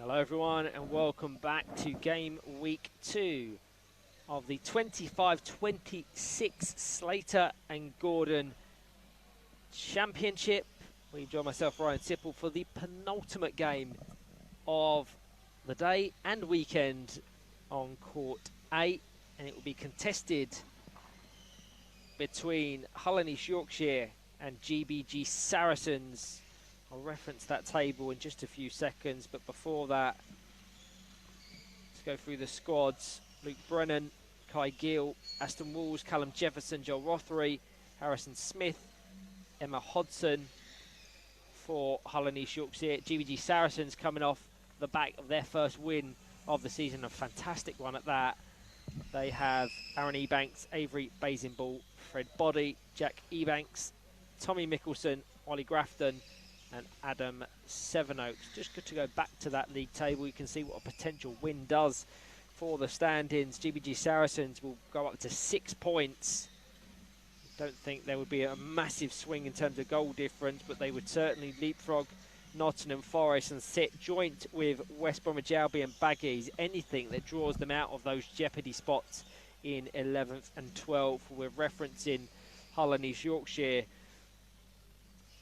Hello everyone and welcome back to game week 2 of the 25-26 Slater and Gordon Championship. We join myself, Ryan Sipple, for the penultimate game of the day and weekend on Court 8, and it will be contested between Hull and East Yorkshire and GBG Saracens. I'll reference that table in just a few seconds, but before that, let's go through the squads. Luke Brennan, Kai Gill, Aston Walls, Callum Jefferson, Joel Rothery, Harrison Smith, Emma Hodson for Hull and East Yorkshire. GBG Saracens coming off the back of their first win of the season, a fantastic one at that. They have Aaron Ebanks, Avery Basinball, Fred Boddy, Jack Ebanks, Tommy Mickelson, Ollie Grafton, and Adam Sevenoaks. Just good to go back to that league table. You can see what a potential win does for the stand-ins. GBG Saracens will go up to 6 points. Don't think there would be a massive swing in terms of goal difference, but they would certainly leapfrog Nottingham Forest and sit joint with West Bromwich Albion Baggies. Anything that draws them out of those jeopardy spots in 11th and 12th. We're referencing Hull and East Yorkshire.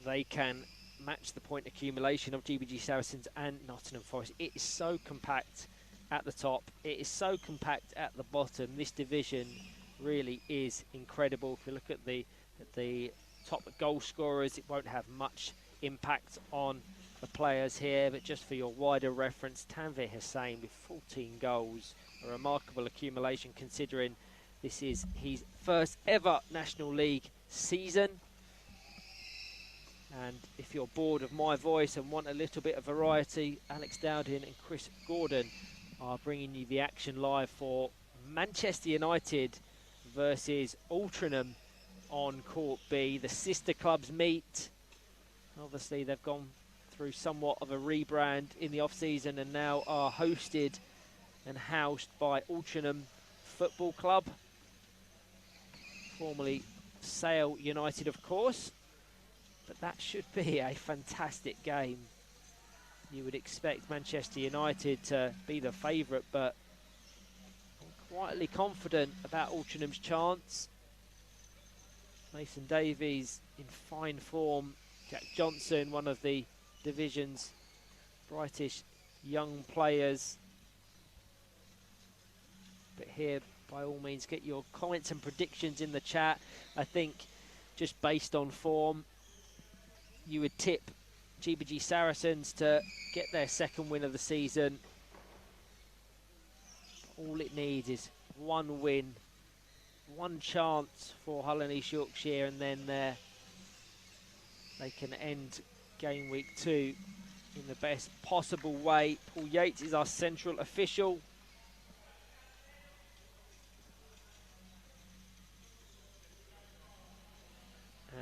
They can match the point accumulation of GBG Saracens and Nottingham Forest. It is so compact at the top. It is so compact at the bottom. This division really is incredible. If you look at the top goal scorers, it won't have much impact on the players here, but just for your wider reference, Tanvir Hussain with 14 goals, a remarkable accumulation considering this is his first ever National League season. And if you're bored of my voice and want a little bit of variety, Alex Dowding and Chris Gordon are bringing you the action live for Manchester United versus Altrincham on Court B. The sister clubs meet. Obviously, they've gone through somewhat of a rebrand in the off-season and now are hosted and housed by Altrincham Football Club, formerly Sale United, of course. But that should be a fantastic game. You would expect Manchester United to be the favourite, but I'm quietly confident about Altrinham's chance. Mason Davies in fine form. Jack Johnson, one of the division's brightest young players. But here, by all means, get your comments and predictions in the chat. I think just based on form, you would tip GBG Saracens to get their second win of the season. All it needs is one win, one chance for Hull and East Yorkshire, and then they can end game week 2 in the best possible way. Paul Yates is our central official.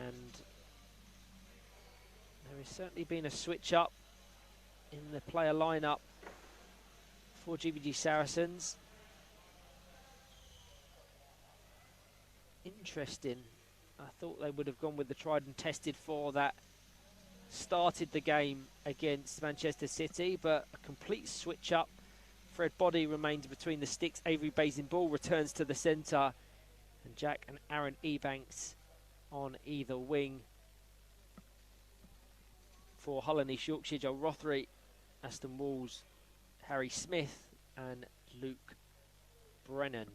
And there has certainly been a switch up in the player lineup for GBG Saracens. Interesting. I thought they would have gone with the tried and tested four that started the game against Manchester City, but a complete switch up. Fred Boddy remains between the sticks. Avery Basinball returns to the centre, and Jack and Aaron Ebanks on either wing. For Hull and East Yorkshire, Joel Rothery, Aston Walls, Harry Smith and Luke Brennan.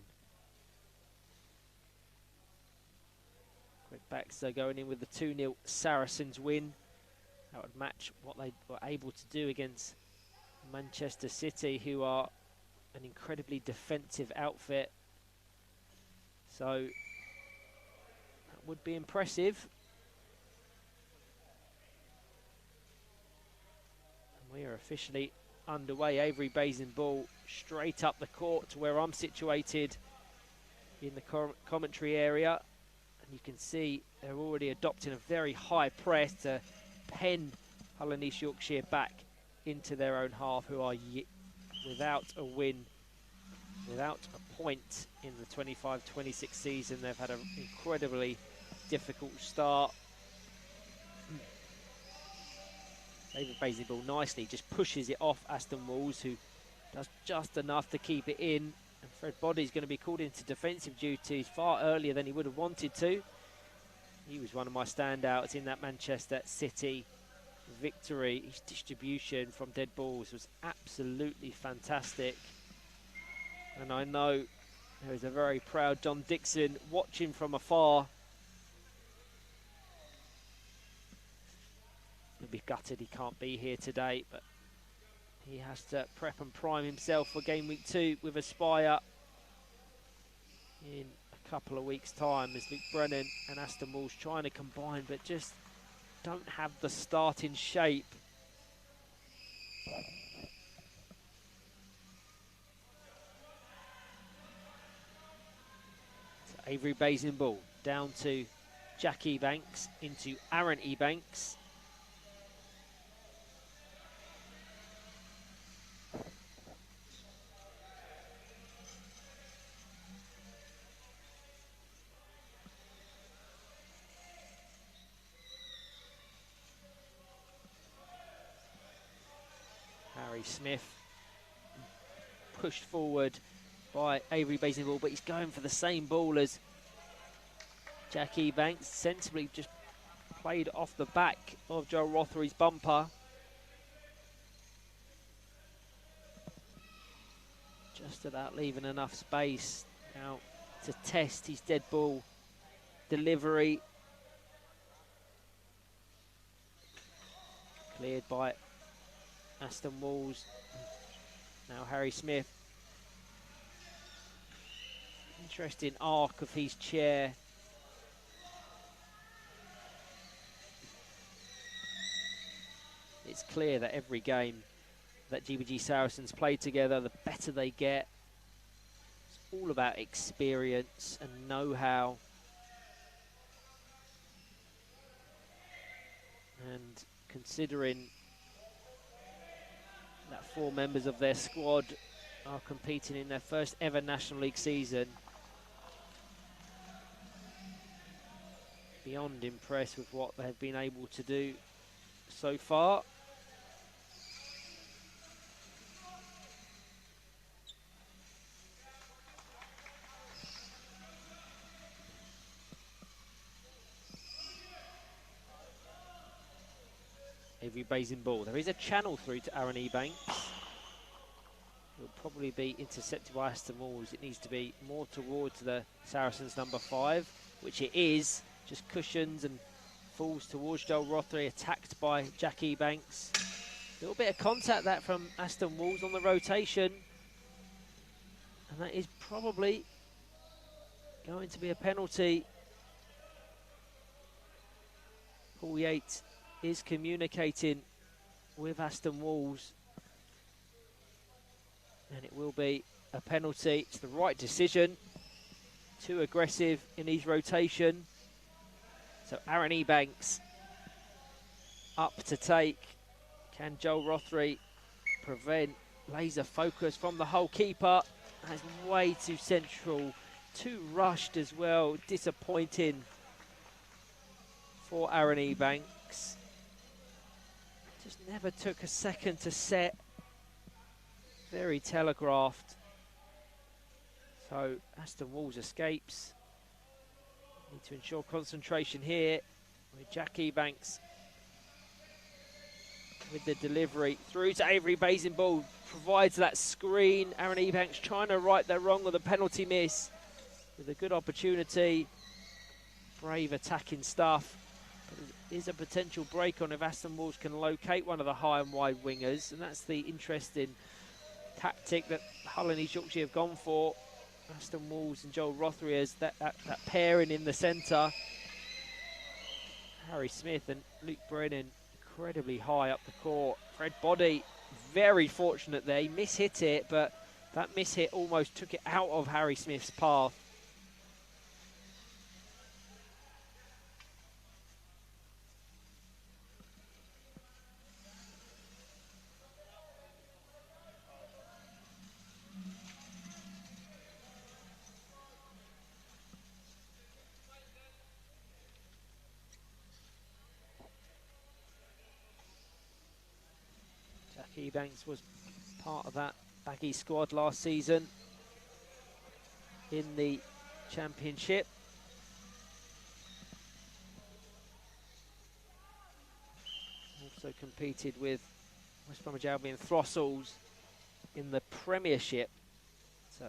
Quick backs are going in with the 2-0 Saracens win. That would match what they were able to do against Manchester City, who are an incredibly defensive outfit. So that would be impressive. We are officially underway. Avery Basinball straight up the court to where I'm situated in the commentary area. And you can see they're already adopting a very high press to pen Hull and East Yorkshire back into their own half, who are without a win, without a point in the 25-26 season. They've had an incredibly difficult start. David Basingall nicely just pushes it off Aston Walls, who does just enough to keep it in. And Fred Body's going to be called into defensive duties far earlier than he would have wanted to. He was one of my standouts in that Manchester City victory. His distribution from dead balls was absolutely fantastic. And I know there is a very proud John Dixon watching from afar. He'll be gutted he can't be here today, but he has to prep and prime himself for Game Week 2 with Aspire in a couple of weeks' time, as Luke Brennan and Aston Walls trying to combine, but just don't have the starting shape. So Avery Basingall down to Jack Ebanks, into Aaron Ebanks. Harry Smith pushed forward by Avery Basingall, but he's going for the same ball as Jack Ebanks. Sensibly just played off the back of Joe Rothery's bumper. Just about leaving enough space now to test his dead ball delivery. Cleared by Aston Walls. Now Harry Smith. Interesting arc of his chair. It's clear that every game that GBG Saracens play together, the better they get. It's all about experience and know-how. And considering that 4 members of their squad are competing in their first ever National League season, beyond impressed with what they've been able to do so far. Avery Basingall. There is a channel through to Aaron Ebanks. It'll probably be intercepted by Aston Walls. It needs to be more towards the Saracens number 5, which it is. Just cushions and falls towards Joel Rothery, attacked by Jack Ebanks. A little bit of contact that from Aston Walls on the rotation. And that is probably going to be a penalty. Paul Yates is communicating with Aston Walls, and it will be a penalty. It's the right decision. Too aggressive in his rotation. So Aaron Ebanks up to take. Can Joel Rothery prevent? Laser focus from the whole keeper. That's way too central, too rushed as well. Disappointing for Aaron Ebanks. Just never took a second to set. Very telegraphed. So Aston Walls escapes. Need to ensure concentration here with Jack Ebanks with the delivery through to Avery Basingall. Provides that screen. Aaron Ebanks trying to right the wrong with a penalty miss with a good opportunity. Brave attacking stuff. But is a potential break on if Aston Walls can locate one of the high and wide wingers, and that's the interesting tactic that Hull and East Yorkshire have gone for. Aston Walls and Joel Rothery as that pairing in the centre. Harry Smith and Luke Brennan incredibly high up the court. Fred Body very fortunate there. He mishit it, but that mishit almost took it out of Harry Smith's path. Ebanks was part of that baggy squad last season in the Championship. Also competed with West Bromwich Albion Throstles in the Premiership. So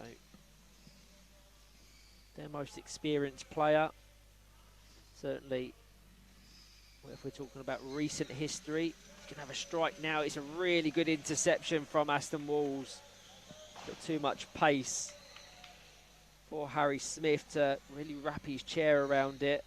their most experienced player. Certainly, if we're talking about recent history, you can have a strike now. It's a really good interception from Aston Walls, but too much pace for Harry Smith to really wrap his chair around it.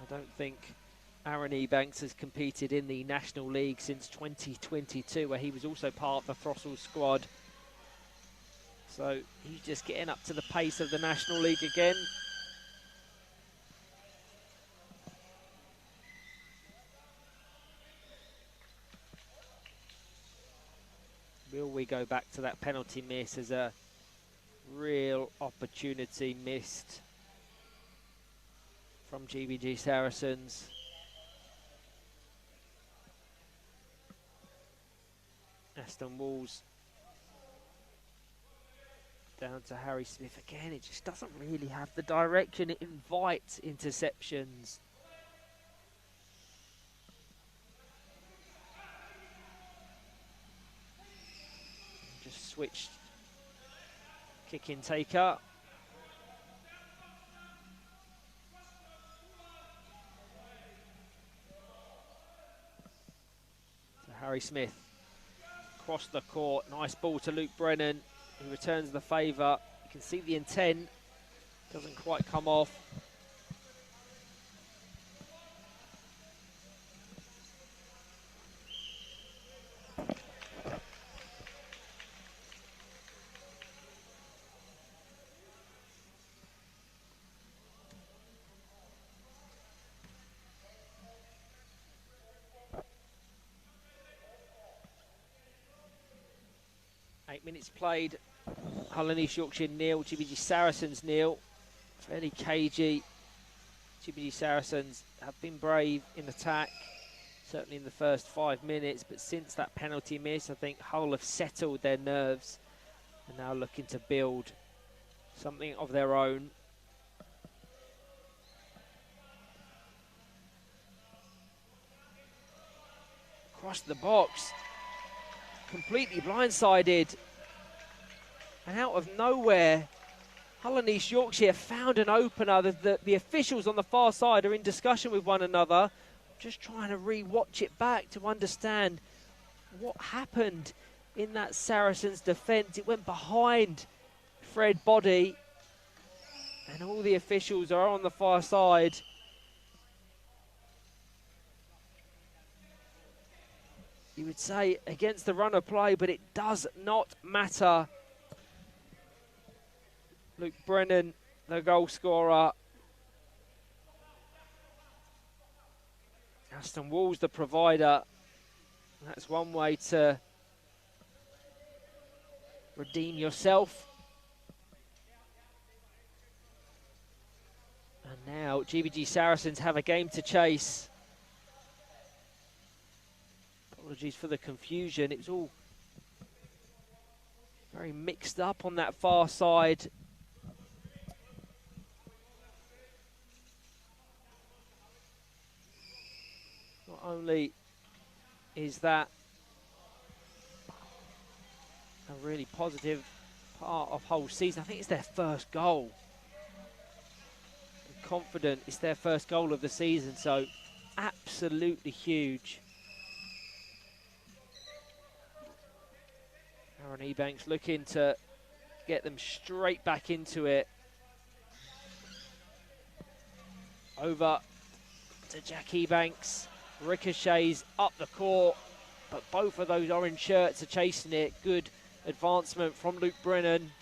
I don't think Aaron Ebanks has competed in the National League since 2022, where he was also part of the Throstles squad. So he's just getting up to the pace of the National League again. Will we go back to that penalty miss as a real opportunity missed from GBG Saracens? Aston Walls down to Harry Smith again. It just doesn't really have the direction. It invites interceptions. Just switched kick-in taker. To Harry Smith. Across the court. Nice ball to Luke Brennan. He returns the favour. You can see the intent. Doesn't quite come off. 8 minutes played. Hull and East Yorkshire nil, GBG Saracens nil. Fairly cagey. GBG Saracens have been brave in attack, certainly in the first 5 minutes, but since that penalty miss, I think Hull have settled their nerves and now looking to build something of their own. Across the box, completely blindsided, and out of nowhere, Hull and East Yorkshire found an opener. The officials on the far side are in discussion with one another, just trying to re-watch it back to understand what happened in that Saracens defence. It went behind Fred Body, and all the officials are on the far side. You would say against the run of play, but it does not matter. Luke Brennan, the goal scorer. Aston Walls, the provider. That's one way to redeem yourself. And now GBG Saracens have a game to chase. Apologies for the confusion. It was all very mixed up on that far side. Not only is that a really positive part of whole season, I think it's their first goal. I'm confident it's their first goal of the season, so absolutely huge. Aaron Ebanks looking to get them straight back into it. Over to Jack Ebanks. Ricochets up the court, but both of those orange shirts are chasing it. Good advancement from Luke Brennan.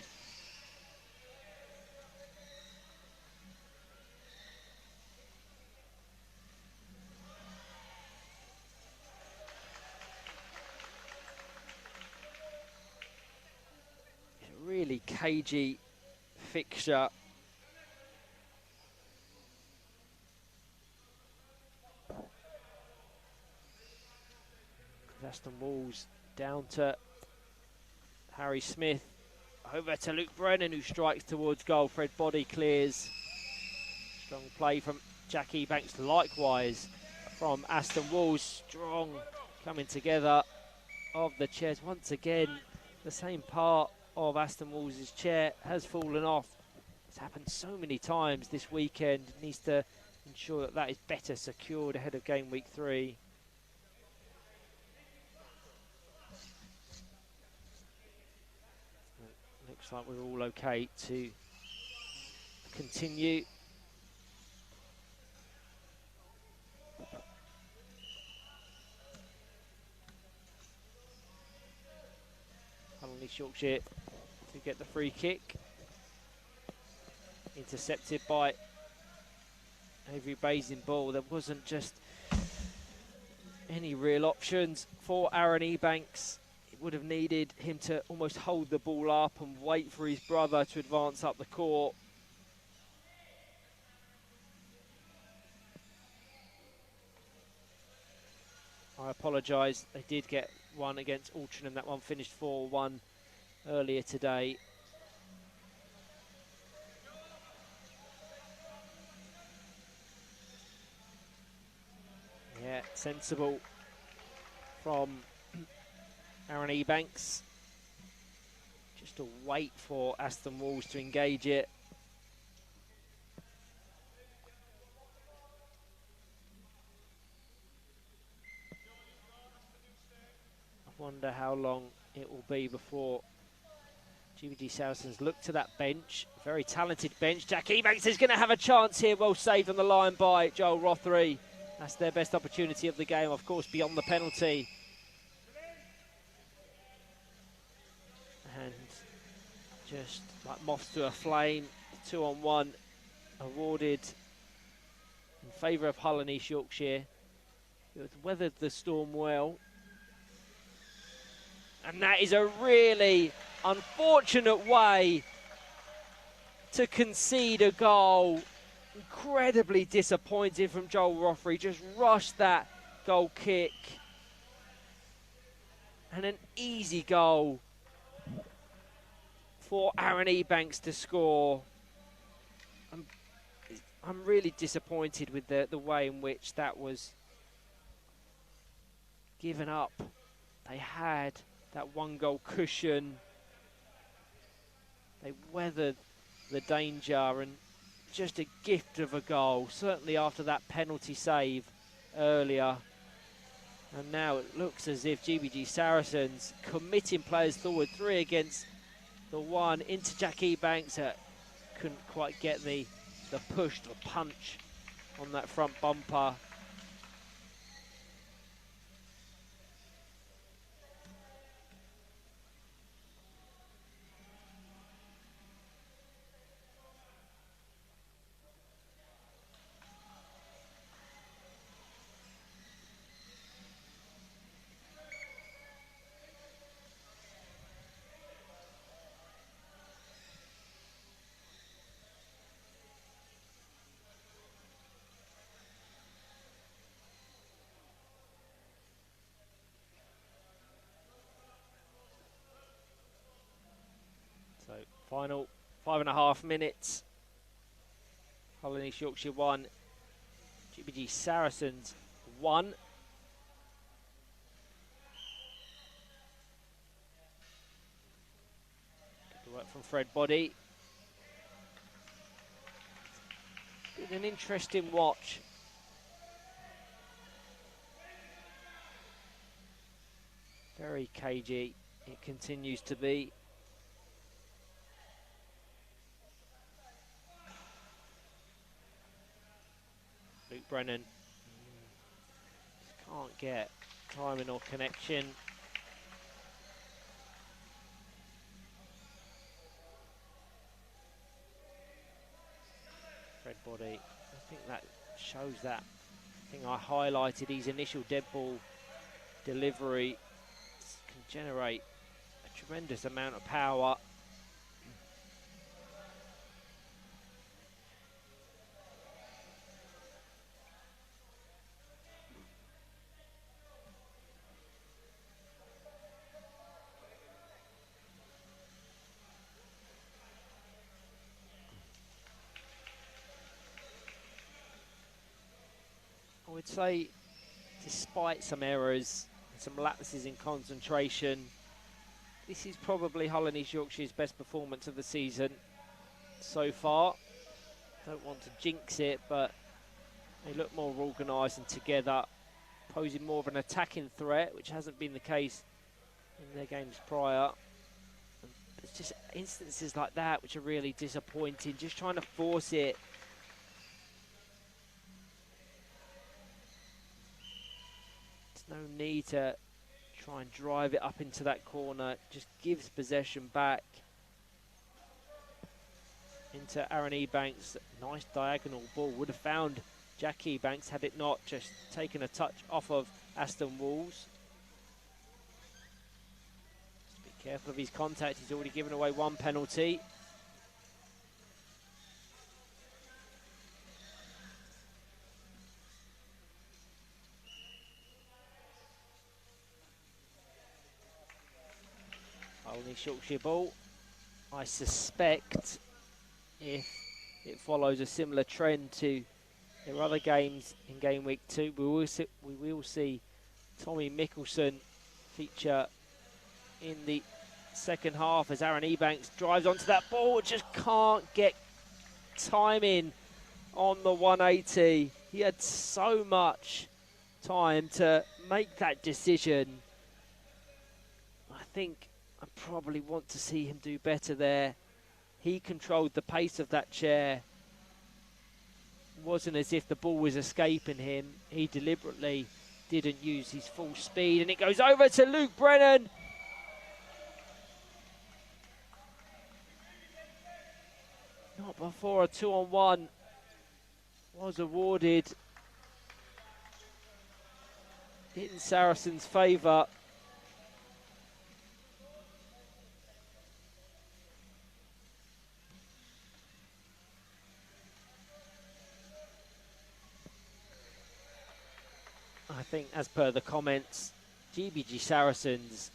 cagey fixture. Aston Walls down to Harry Smith, over to Luke Brennan, who strikes towards goal. Fred Body clears. Strong play from Jack Ebanks, likewise from Aston Walls. Strong coming together of the chairs. Once again, the same part of Aston Walls' chair has fallen off. It's happened so many times this weekend. Needs to ensure that that is better secured ahead of game week 3. Looks like we're all okay to continue. East Yorkshire to get the free kick. Intercepted by Avery Basing ball. There wasn't just any real options for Aaron Ebanks. It would have needed him to almost hold the ball up and wait for his brother to advance up the court. I apologise, they did get one against Altrincham. That one finished 4-1 earlier today. Yeah, sensible from Aaron Ebanks. Just to wait for Aston Walls to engage it. I wonder how long it will be before GBG Saracens look to that bench. Very talented bench. Jack Ebanks is going to have a chance here. Well saved on the line by Joel Rothery. That's their best opportunity of the game, of course, beyond the penalty. And just like moths to a flame, 2-on-1 awarded in favour of Hull and East Yorkshire. It weathered the storm well. And that is a really unfortunate way to concede a goal. Incredibly disappointing from Joel Rothery. Just rushed that goal kick. And an easy goal for Aaron Ebanks to score. I'm really disappointed with the way in which that was given up. They had that one goal cushion. They weathered the danger, and just a gift of a goal, certainly after that penalty save earlier. And now it looks as if GBG Saracens committing players forward, 3 against the 1 into Jack Ebanks. Couldn't quite get the push, the punch on that front bumper. So final 5.5 minutes. Hull and East Yorkshire 1, GBG Saracens 1. Good work from Fred Body. Been an interesting watch. Very cagey, it continues to be. Luke Brennan just can't get timing or connection. Fred Body, I think that shows that thing I highlighted, his initial dead ball delivery can generate a tremendous amount of power. would say, despite some errors and some lapses in concentration, this is probably Hull and East Yorkshire's best performance of the season so far. Don't want to jinx it, but they look more organised and together, posing more of an attacking threat, which hasn't been the case in their games prior. And it's just instances like that which are really disappointing, just trying to force it. There's no need to try and drive it up into that corner. It just gives possession back into Aaron Ebanks. Nice diagonal ball. Would have found Jack Ebanks had it not just taken a touch off of Aston Walls. Just be careful of his contact. He's already given away one penalty. Only Yorkshire ball. I suspect if it follows a similar trend to their other games in Game Week 2, we will see Tommy Mickelson feature in the second half as Aaron Ebanks drives onto that ball, just can't get timing on the 180. He had so much time to make that decision. I think I probably want to see him do better there. He controlled the pace of that chair. It wasn't as if the ball was escaping him. He deliberately didn't use his full speed, and it goes over to Luke Brennan. Not before a 2-on-1 was awarded in Saracens' favour. I think, as per the comments, GBG Saracens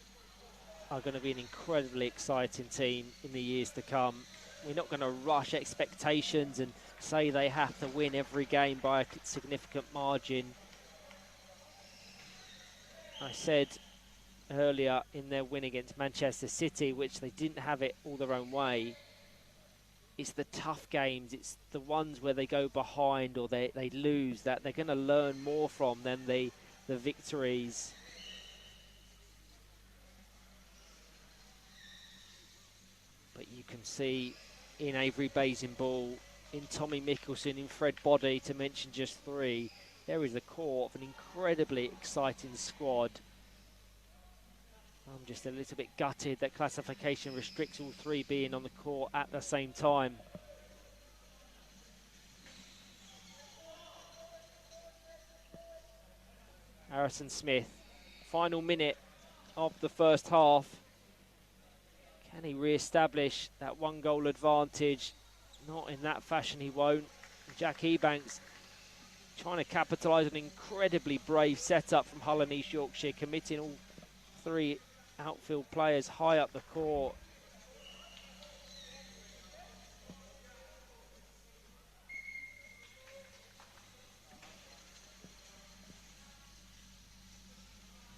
are going to be an incredibly exciting team in the years to come. We're not going to rush expectations and say they have to win every game by a significant margin. I said earlier in their win against Manchester City, which they didn't have it all their own way, it's the tough games, it's the ones where they go behind or they lose that they're going to learn more from than the victories. But you can see in Avery Basingbull, in Tommy Mickelson, in Fred Body, to mention just three, there is the core of an incredibly exciting squad. I'm just a little bit gutted that classification restricts all three being on the court at the same time. Harrison Smith, final minute of the first half. Can he re-establish that one-goal advantage? Not in that fashion, he won't. Jack Ebanks trying to capitalise on an incredibly brave setup from Hull and East Yorkshire, committing all three outfield players high up the court.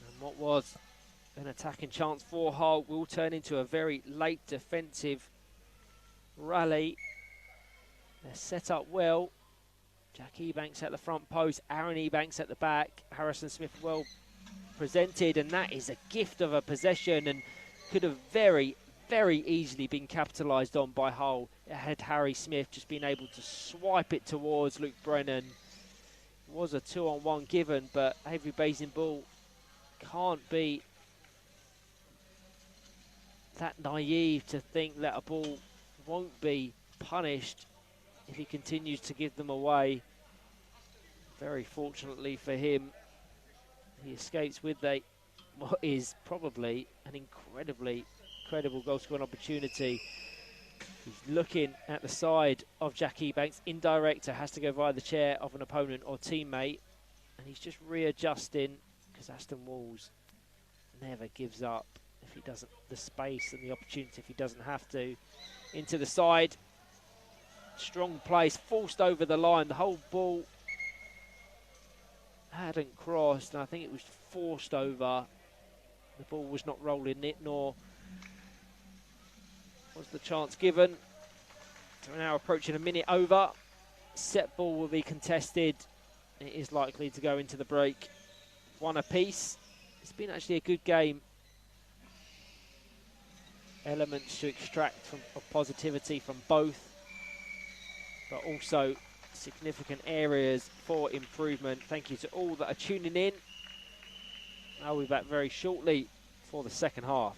And what was an attacking chance for Hull will turn into a very late defensive rally. They're set up well. Jack Ebanks at the front post, Aaron Ebanks at the back, Harrison Smith well presented, and that is a gift of a possession and could have very, very easily been capitalised on by Hull had Harry Smith just been able to swipe it towards Luke Brennan. It was a 2-on-1 given, but Avery Basingbull can't be that naive to think that a ball won't be punished if he continues to give them away. Very fortunately for him, he escapes with what is probably an incredibly credible goal-scoring opportunity. He's looking at the side of Jack Ebanks. Indirector has to go via the chair of an opponent or teammate, and he's just readjusting because Aston Walls never gives up if he doesn't, the space and the opportunity if he doesn't have to. Into the side, strong place, forced over the line. The whole ball hadn't crossed, and I think it was forced over. The ball was not rolling it, nor was the chance given. So we're now approaching a minute over. Set ball will be contested. It is likely to go into the break. One apiece. It's been actually a good game. Elements to extract from of positivity from both, but also significant areas for improvement. Thank you to all that are tuning in. I'll be back very shortly for the second half.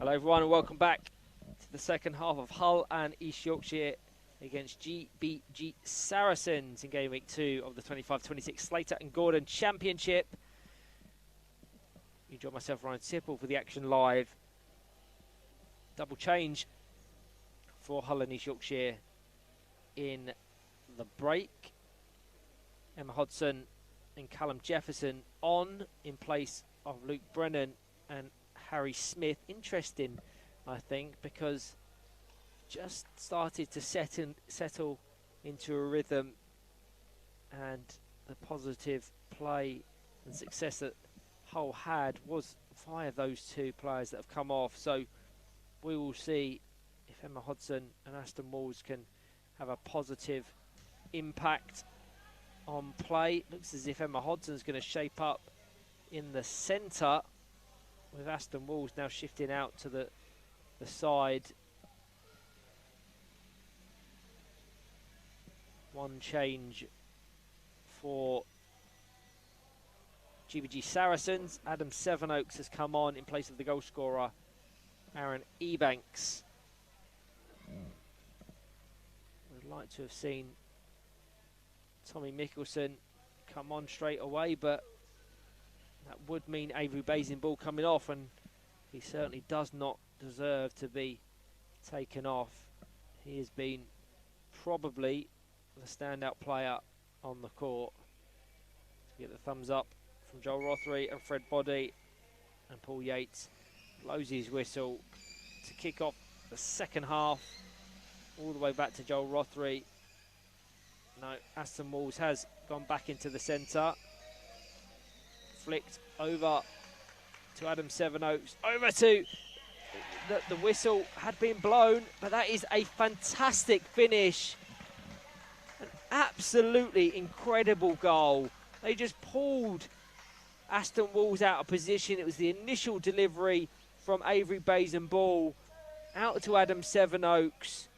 Hello everyone and welcome back to the second half of Hull and East Yorkshire against GBG Saracens in Game Week 2 of the 25-26 Slater and Gordon Championship. You join myself, Ryan Sipple, for the action live. Double change for Hull and East Yorkshire in the break. Emma Hodson and Callum Jefferson on in place of Luke Brennan and Harry Smith. Interesting, I think, because just started to settle into a rhythm, and the positive play and success that Hull had was via those two players that have come off. So we will see if Emma Hodson and Aston Walls can have a positive impact on play. Looks as if Emma Hodson's going to shape up in the centre, with Aston Walls now shifting out to the side. One change for GBG Saracens. Adam Sevenoaks has come on in place of the goal scorer, Aaron Ebanks. Would like to have seen Tommy Mickelson come on straight away, but that would mean Avery Basingbull coming off, and he certainly does not deserve to be taken off. He has been probably the standout player on the court. To get the thumbs up from Joel Rothery and Fred Boddy, and Paul Yates blows his whistle to kick off the second half, all the way back to Joel Rothery. No, Aston Walls has gone back into the centre. Flicked over to Adam Sevenoaks, over to the whistle had been blown, but that is a fantastic finish. An absolutely incredible goal. They just pulled Aston Walls out of position. It was the initial delivery from Avery Basingbull out to Adam Sevenoaks,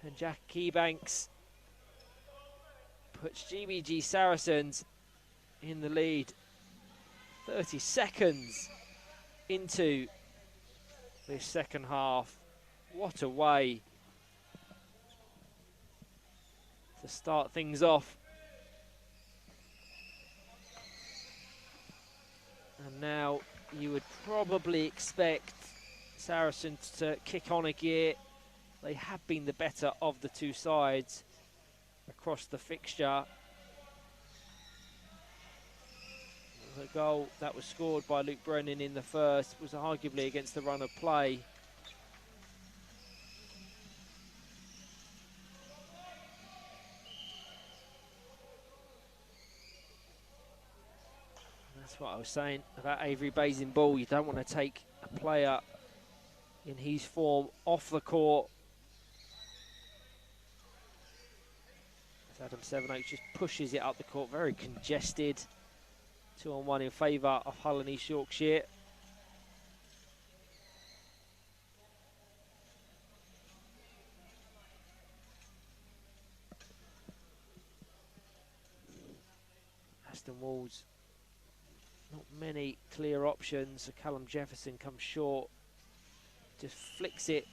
and Jack Ebanks puts GBG Saracens in the lead 30 seconds into this second half. What a way to start things off. And now you would probably expect Saracens to kick on a gear. They have been the better of the two sides across the fixture. The goal that was scored by Luke Brennan in the first was arguably against the run of play. That's what I was saying about Avery Basingbull. You don't want to take a player in his form off the court. As Adam Sevenoaks just pushes it up the court, very congested. 2-on-1 in favour of Hull and East Yorkshire. Aston Walls, not many clear options. So Callum Jefferson comes short, just flicks it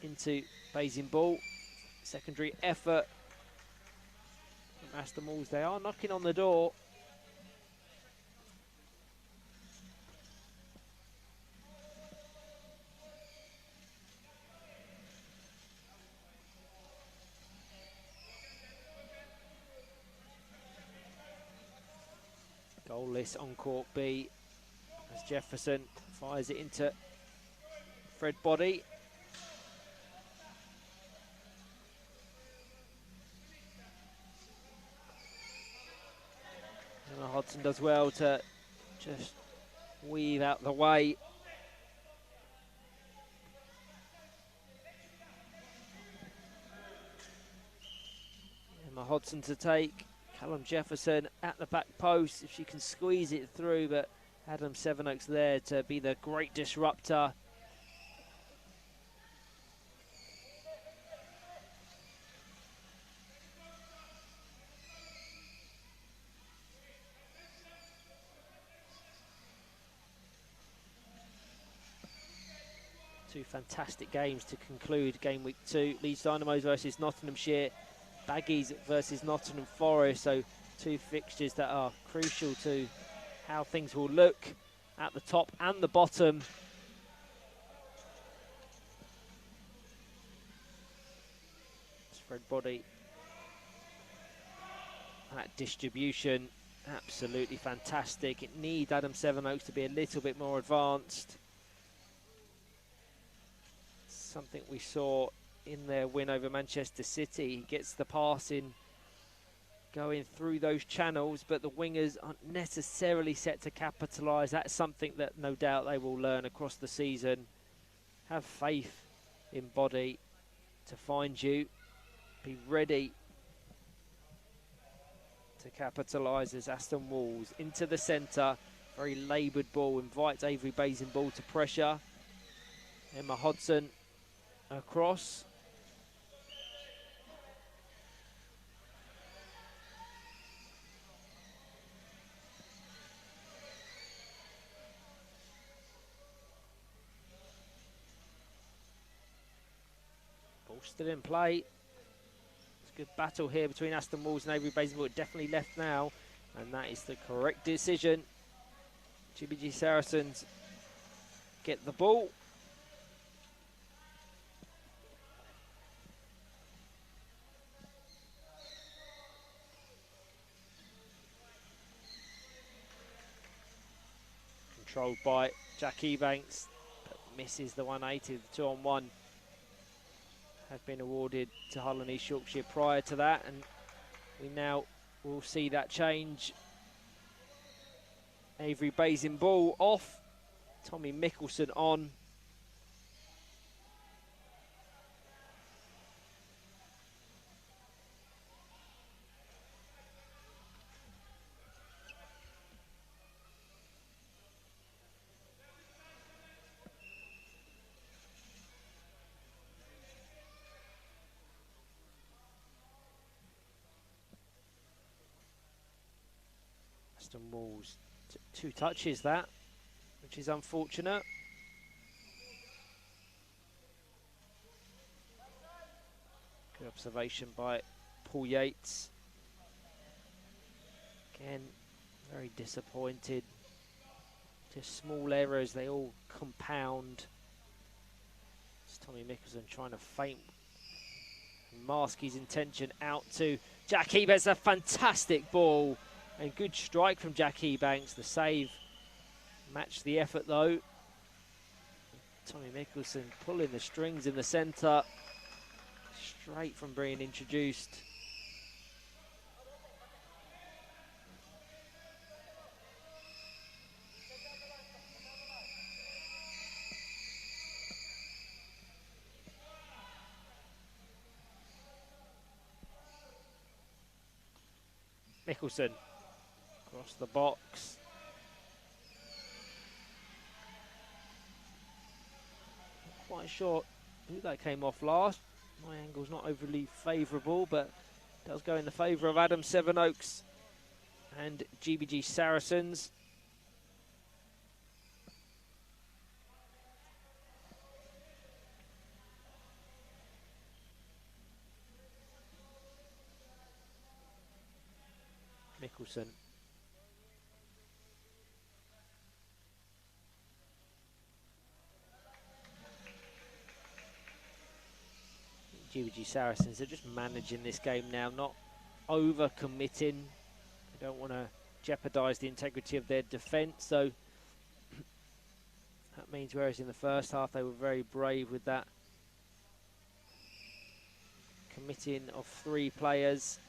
into Basingbull. Secondary effort from Aston Walls. They are knocking on the door. Goalless on court B as Jefferson fires it into Fred Boddy. Emma Hodson does well to just weave out the way. Emma Hodson to take. Callum Jefferson at the back post, if she can squeeze it through, but Adam Sevenoaks there to be the great disruptor. Two fantastic games to conclude game week 2. Leeds Dynamos versus Nottinghamshire, Baggies versus Nottingham Forest. So two fixtures that are crucial to how things will look at the top and the bottom. Spread body. That distribution, absolutely fantastic. It needs Adam Sevenoaks to be a little bit more advanced. Something we saw in their win over Manchester City. He gets the passing going through those channels, but the wingers aren't necessarily set to capitalise. That's something that no doubt they will learn across the season. Have faith in body to find you. Be ready to capitalise as Aston Walls into the centre. Very laboured ball, invites Avery Bazin-Ball to pressure. Emma Hodson across. Ball still in play. It's a good battle here between Aston Walls and Avery Bazin-Ball. Definitely left now, and that is the correct decision. GBG Saracens get the ball. Controlled by Jack Ebanks, but misses the 180. The 2-on-1 have been awarded to Hull and East Yorkshire prior to that, and we now will see that change. Avery Bazin-Ball off, Tommy Mickelson on. Aston Walls, two touches that, which is unfortunate. Good observation by Paul Yates. Again, very disappointed. Just small errors, they all compound. It's Tommy Mickelson trying to feint and mask his intention out to Jack Ebanks. A fantastic ball and good strike from Jack Ebanks. The save matched the effort though. Tommy Mickelson pulling the strings in the centre, straight from being introduced. Mickelson across the box. Not quite sure who that came off last. My angle's not overly favourable, but does go in the favour of Adam Sevenoaks and GBG Saracens. Mickelson. GBG Saracens are just managing this game now, not over-committing. They don't want to jeopardise the integrity of their defence, so that means whereas in the first half they were very brave with that committing of 3 players.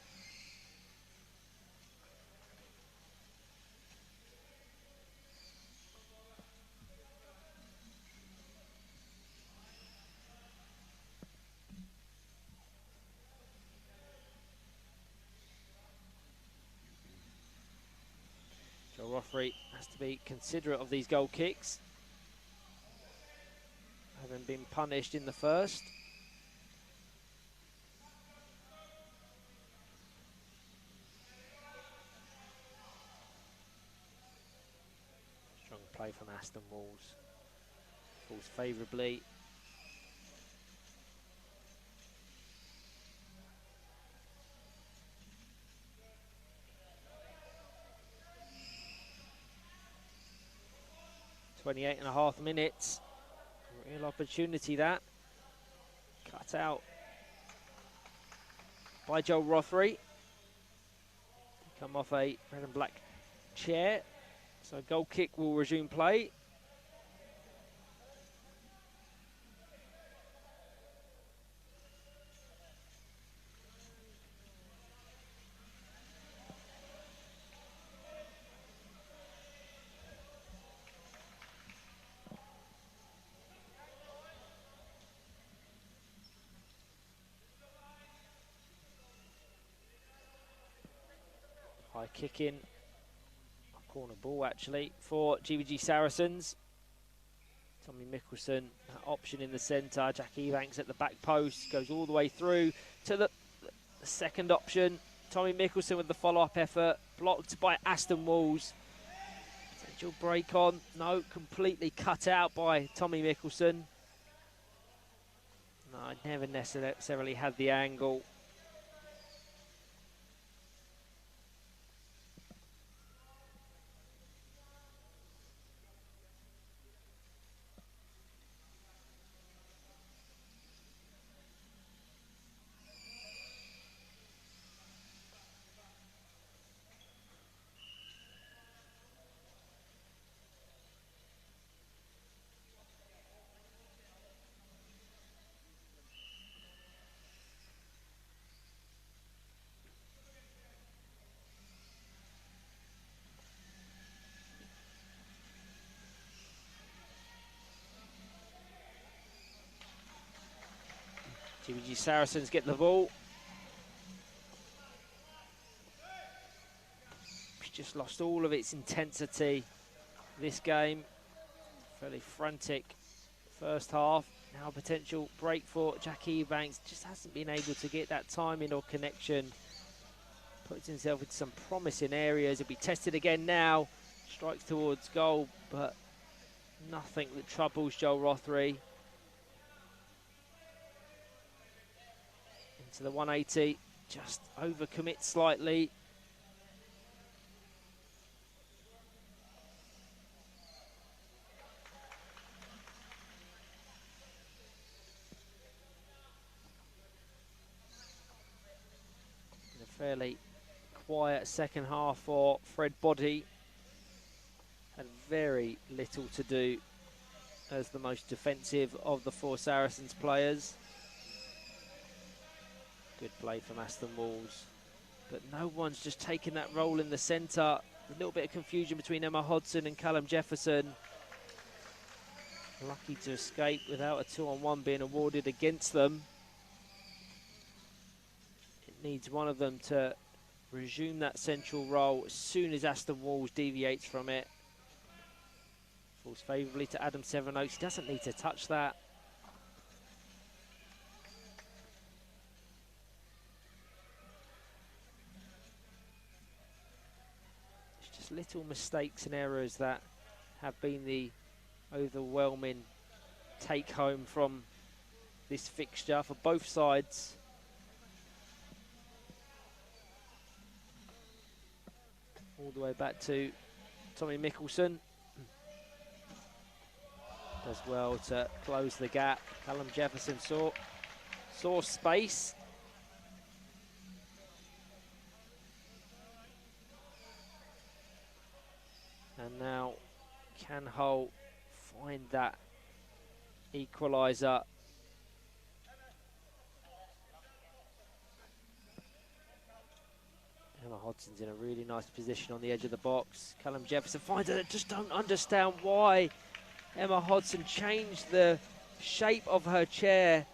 Rothery has to be considerate of these goal kicks, having been punished in the first. Strong play from Aston Walls. Falls favourably 28.5 minutes. Real opportunity that. Cut out by Joel Rothery. Come off a red and black chair. So goal kick will resume play. High kick in. Corner ball actually for GBG Saracens. Tommy Mickelson, that option in the centre. Jack Ebanks at the back post, goes all the way through to the second option. Tommy Mickelson with the follow-up effort, blocked by Aston Walls. Potential break on, no, completely cut out by Tommy Mickelson. No, I never necessarily had the angle. GBG Saracens get the ball. It's just lost all of its intensity this game. Fairly frantic first half. Now a potential break for Jack Ebanks. Just hasn't been able to get that timing or connection. Puts himself into some promising areas. He'll be tested again now. Strikes towards goal, but nothing that troubles Joel Rothery. To the 180, just overcommit slightly. In a fairly quiet second half for Fred Boddy. Had very little to do as the most defensive of the four Saracens players. Good play from Aston Walls, but no one's just taking that role in the centre. A little bit of confusion between Emma Hodson and Callum Jefferson. Lucky to escape without a 2-on-1 being awarded against them. It needs one of them to resume that central role as soon as Aston Walls deviates from it. Falls favourably to Adam Sevenoaks. He doesn't need to touch that. Little mistakes and errors that have been the overwhelming take home from this fixture for both sides. All the way back to Tommy Mickelson. Does well to close the gap. Callum Jefferson saw space. And now can Hull find that equaliser? Emma Hodson's in a really nice position on the edge of the box. Callum Jefferson finds it. I just don't understand why Emma Hodson changed the shape of her chair.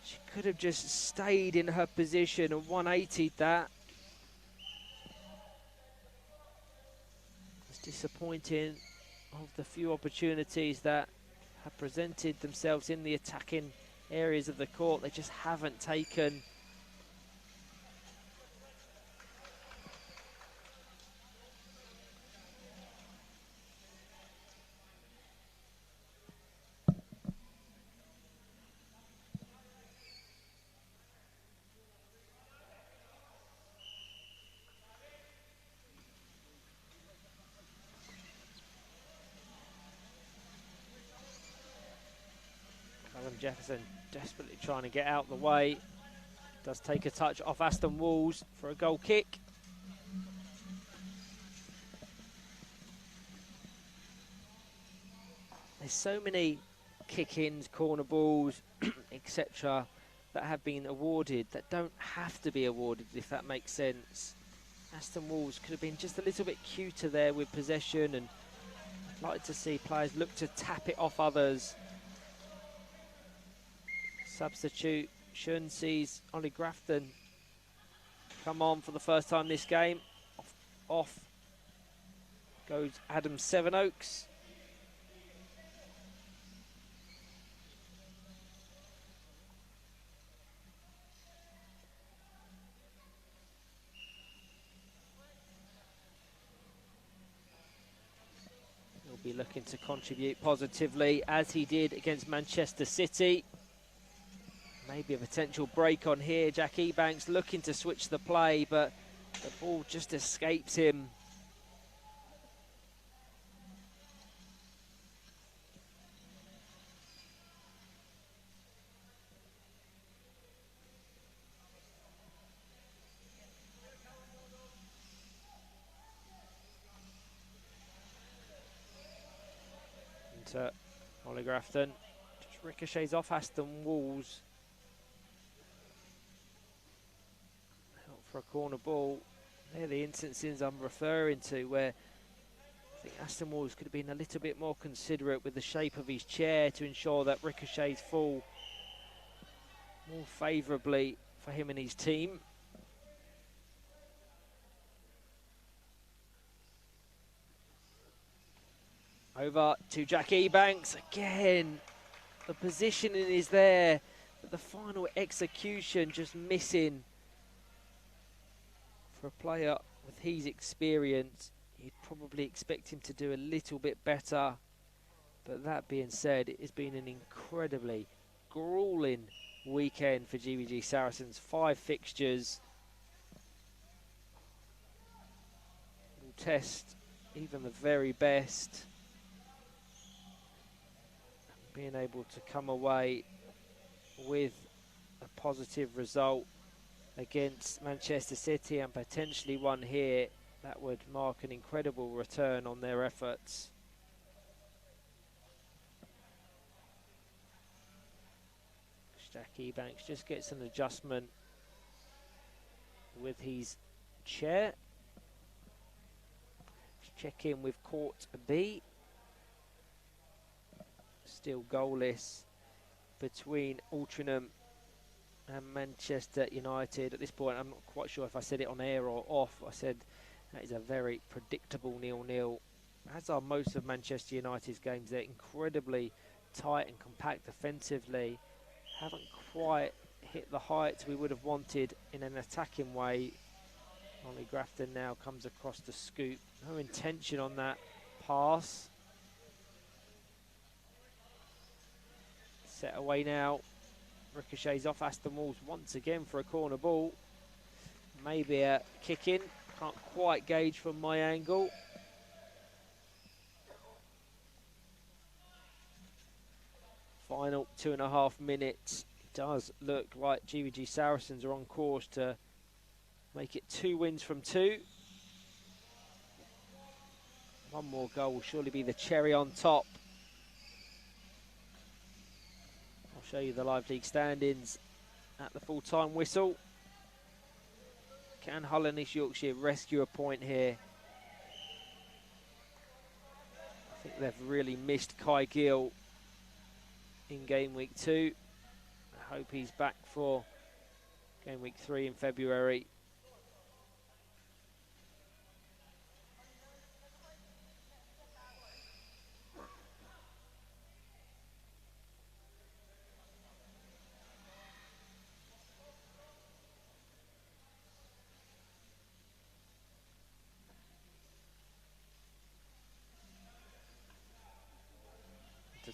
She could have just stayed in her position and 180'd that. Disappointing of the few opportunities that have presented themselves in the attacking areas of the court. They just haven't taken. Jefferson desperately trying to get out the way. Does take a touch off Aston Walls for a goal kick. There's so many kick-ins, corner balls, etc. that have been awarded that don't have to be awarded, if that makes sense. Aston Walls could have been just a little bit cuter there with possession, and I'd like to see players look to tap it off others. Substitution sees Ollie Grafton come on for the first time this game. Off goes Adam Sevenoaks. He'll be looking to contribute positively as he did against Manchester City. Maybe a potential break on here. Jack Ebanks looking to switch the play, but the ball just escapes him. Into Ollie Grafton. Just ricochets off Aston Walls. For a corner ball. They're the instances I'm referring to where I think Aston Walls could have been a little bit more considerate with the shape of his chair to ensure that ricochets fall more favourably for him and his team. Over to Jack Ebanks again. The positioning is there, but the final execution just missing. For a player with his experience, you'd probably expect him to do a little bit better. But that being said, it has been an incredibly gruelling weekend for GBG Saracens. 5 fixtures. Will test even the very best. Being able to come away with a positive result against Manchester City and potentially one here, that would mark an incredible return on their efforts. Jack Ebanks just gets an adjustment with his chair. Let's check in with Court B. Still goalless between Altrincham and Manchester United. At this point, I'm not quite sure if I said it on air or off. I said that is a very predictable 0-0. As are most of Manchester United's games. They're incredibly tight and compact defensively. Haven't quite hit the heights we would have wanted in an attacking way. Ollie Grafton now comes across the scoop. No intention on that pass. Set away now. Ricochets off Aston Walls once again for a corner ball. Maybe a kick in. Can't quite gauge from my angle. Final 2.5 minutes. It does look like GBG Saracens are on course to make it 2 wins from 2. One more goal will surely be the cherry on top. Show you the live league standings at the full-time whistle. Can Hull and East Yorkshire rescue a point here? I think they've really missed Kai Gill in game week 2. I hope he's back for game week 3 in February.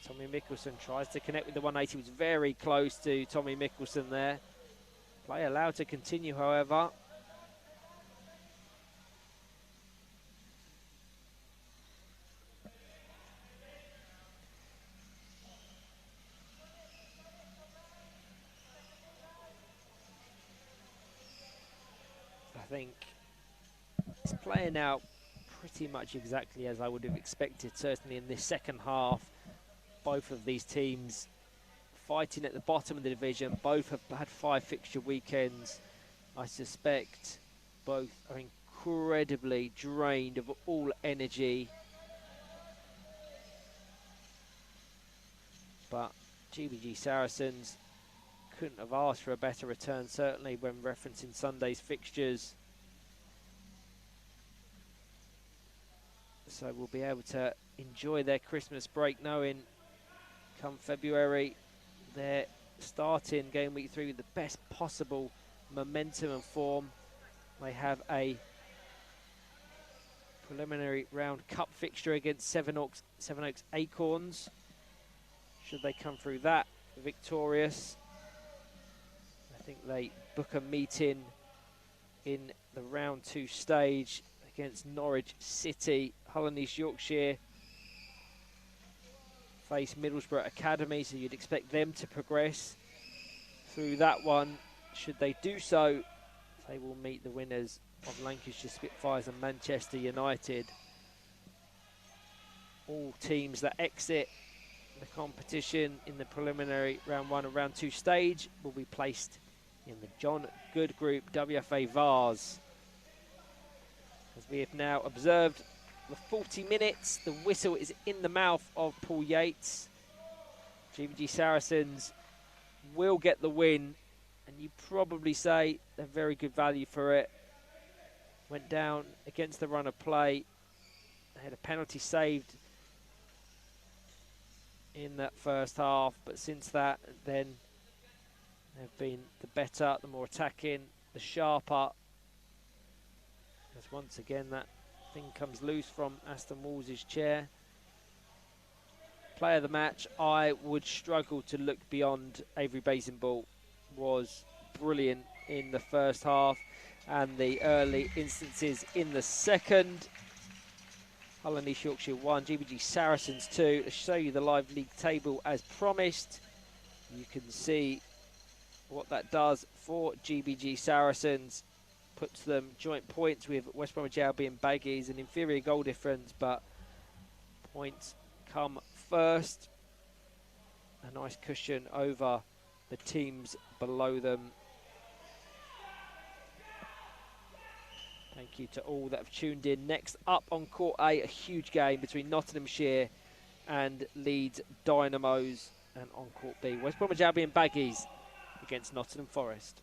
Tommy Mickelson tries to connect with the 180. Was very close to Tommy Mickelson there. Play allowed to continue, however. think it's playing out pretty much exactly as I would have expected, certainly in this second half. Both of these teams fighting at the bottom of the division. Both have had 5 fixture weekends. I suspect both are incredibly drained of all energy. But GBG Saracens couldn't have asked for a better return, certainly when referencing Sunday's fixtures. So we'll be able to enjoy their Christmas break knowing come February they're starting game week 3 with the best possible momentum and form. They have a preliminary round cup fixture against Sevenoaks Acorns. Should they come through that victorious, I think they book a meeting in the round 2 stage against Norwich City. Hull and East Yorkshire face Middlesbrough Academy, so you'd expect them to progress through that one. Should they do so, they will meet the winners of Lancashire Spitfires and Manchester United. All teams that exit the competition in the preliminary round 1 and round 2 stage will be placed in the John Good Group WFA Vars. As we have now observed the 40 minutes, the whistle is in the mouth of Paul Yates. GBG Saracens will get the win, and you probably say they're very good value for it. Went down against the run of play. They had a penalty saved in that first half, but since that, then they've been the better, the more attacking, the sharper. As once again that thing comes loose from Aston Walls' chair. Player of the match, I would struggle to look beyond Avery Basinball. Was brilliant in the first half and the early instances in the second. Hull and East Yorkshire 1, GBG Saracens 2. To show you the live league table as promised, you can see what that does for GBG Saracens. Puts them joint points with West Bromwich Albion Baggies, an inferior goal difference, but points come first. A nice cushion over the teams below them. Thank you to all that have tuned in. Next up on Court A, a huge game between Nottinghamshire and Leeds Dynamos. And on Court B, West Bromwich Albion Baggies against Nottingham Forest.